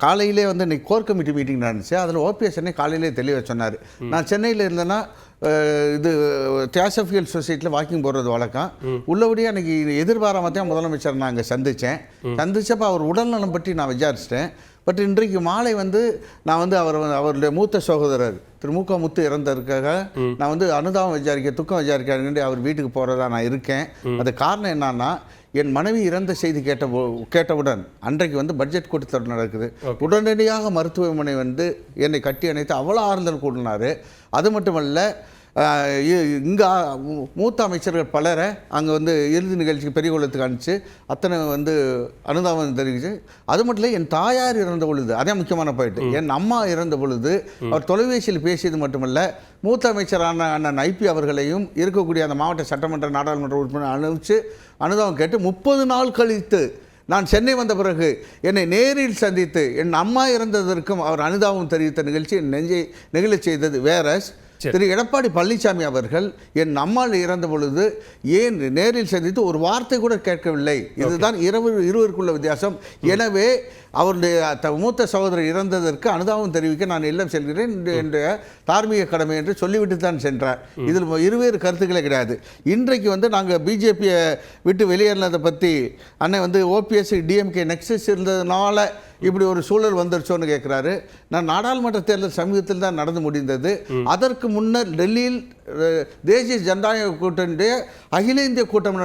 காலையிலே வந்து இன்னைக்கு கோர் கமிட்டி மீட்டிங் நடந்துச்சு. அதில் ஓபிஎஸ் அன்னை காலையிலே தெளிவாக சொன்னார். நான் சென்னையில் இருந்தேன்னா இது தியாசபியல் சொசைட்டியில் வாக்கிங் போகிறது வழக்கம். உள்ளபடியாக அன்றைக்கி எதிர்பாராம தான் முதலமைச்சர் நான் அங்கே சந்திச்சப்போ அவர் உடல்நலம் பற்றி நான் விசாரிச்சிட்டேன். பட் இன்றைக்கு மாலை வந்து நான் வந்து அவருடைய மூத்த சகோதரர் திரு மு.க. முத்து இறந்ததற்காக நான் வந்து அனுதாபம் துக்கம் விசாரிக்க அவர் வீட்டுக்கு போகிறதா நான் இருக்கேன். அது காரணம் என்னன்னா, என் மனைவி இறந்த செய்தி கேட்டவுடன் அன்றைக்கு வந்து பட்ஜெட் கூட்டத்தொடர் நடக்குது. உடனடியாக மருத்துவமனை வந்து என்னை கட்டி அணைத்து அவ்வளோ ஆறுதல் கூட்டினார். அது மட்டுமல்ல, இங்கே மூத்த அமைச்சர்கள் பலரை அங்கே வந்து இறுதி நிகழ்ச்சிக்கு பெரிய குளத்துக்கு அனுப்பிச்சு அத்தனை வந்து அனுதாபம் தெரிவிச்சு. அது மட்டும் இல்லை, என் தாயார் இறந்த பொழுது, அதே முக்கியமான போயிட்டு, என் அம்மா இறந்த பொழுது அவர் தொலைபேசியில் பேசியது மட்டுமல்ல, மூத்த அமைச்சரான அண்ணன் ஐபி அவர்களையும் இருக்கக்கூடிய அந்த மாவட்ட சட்டமன்ற நாடாளுமன்ற உறுப்பினர் அனுப்பிச்சு அனுதாபம் கேட்டு 30 நாள் கழித்து நான் சென்னை வந்த பிறகு என்னை நேரில் சந்தித்து என் அம்மா இறந்ததற்கும் அவர் அனுதாபம் தெரிவித்த நிகழ்ச்சி என் நெஞ்சை நெகிழச் செய்தது. வேற திரு எடப்பாடி பழனிசாமி அவர்கள் என் அம்மாள் இறந்த பொழுது ஏன் நேரில் சந்தித்து ஒரு வார்த்தை கூட கேட்கவில்லை. இதுதான் இருவருக்குள்ள வித்தியாசம். எனவே அவருடைய மூத்த சகோதரர் இறந்ததற்கு அனுதாபம் தெரிவிக்க நான் இல்லம் செல்கிறேன் என்ற தார்மீக கடமை என்று சொல்லிவிட்டு தான் சென்றார். இதில் இருவேறு கருத்துக்களே கிடையாது. இன்றைக்கு வந்து நாங்கள் பிஜேபியை விட்டு வெளியேறினதை பற்றி அண்ணன் வந்து ஓபிஎஸ் டிஎம்கே நெக்ஸஸ் இருந்ததுனால இப்படி ஒரு சூழல் வந்துருச்சோன்னு கேட்குறாரு. நான் நாடாளுமன்ற தேர்தல் சமீபத்தில் தான் நடந்து முடிந்தது. அதற்கு முன்னர் டெல்லியில் தேசிய ஜனநாயக கூட்டணியுடைய அகில இந்திய கூட்டம்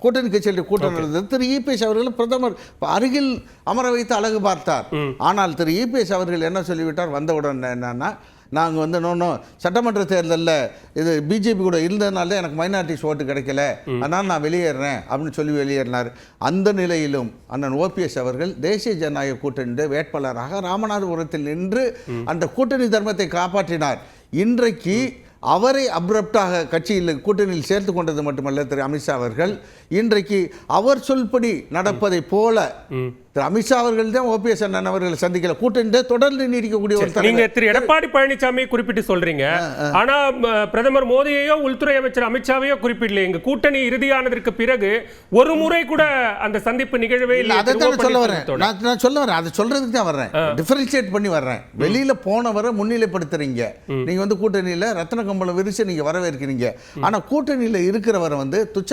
கூட்டணி கட்சியுடைய கூட்டம் நடந்தது. திரு இபிஎஸ் அவர்கள் பிரதமர் அருகில் அமர வைத்து அழகு பார்த்தார். ஆனால் திரு இபிஎஸ் அவர்கள் என்ன சொல்லிவிட்டார் வந்தவுடன் என்னன்னா, நாங்கள் வந்து சட்டமன்ற தேர்தலில் இது பிஜேபி கூட இருந்ததுனால எனக்கு மைனாரிட்டிஸ் ஓட்டு கிடைக்கல, அதனால் நான் வெளியேறேன் அப்படின்னு சொல்லி வெளியேறினார். அந்த நிலையிலும் அண்ணன் ஓபிஎஸ் அவர்கள் தேசிய ஜனநாயக கூட்டணியுடைய வேட்பாளராக ராமநாதபுரத்தில் நின்று அந்த கூட்டணி தர்மத்தை காப்பாற்றினார். இன்றைக்கு அவரை அப்ரப்டாக கட்சியில் கூட்டணியில் சேர்த்து கொண்டது மட்டுமல்ல, திரு அமித்ஷா அவர்கள் இன்றைக்கு அவர் சொல்படி நடப்பதை போல திரு அமித்ஷா அவர்கள் தான் ஓபிஎஸ் அண்ணன் அவர்களை சந்திக்கல, கூட்டணி தொடர்ந்து நீடிக்கக்கூடிய ஒரு நீங்க திரு எடப்பாடி பழனிசாமி குறிப்பிட்டு சொல்றீங்க. ஆனா பிரதமர் மோடியையோ உள்துறை அமைச்சர் அமித்ஷாவையோ குறிப்பிடல. எங்க கூட்டணி இறுதியானதற்கு பிறகு ஒரு முறை கூட அந்த சந்திப்பு நிகழ்வே இல்லை. அதை சொல்ல வரேன், நான் சொல்ல வரேன், அதை சொல்றதுக்கு தான் வர்றேன், டிஃபரன்ஷியேட் பண்ணி வர்றேன். வெளியில போனவரை முன்னிலைப்படுத்துறீங்க, நீங்க வந்து கூட்டணியில ரத்ன கம்பளம் விரிச்சு நீங்க வரவேற்கிறீங்க. ஆனா கூட்டணியில இருக்கிறவரை வந்து துச்ச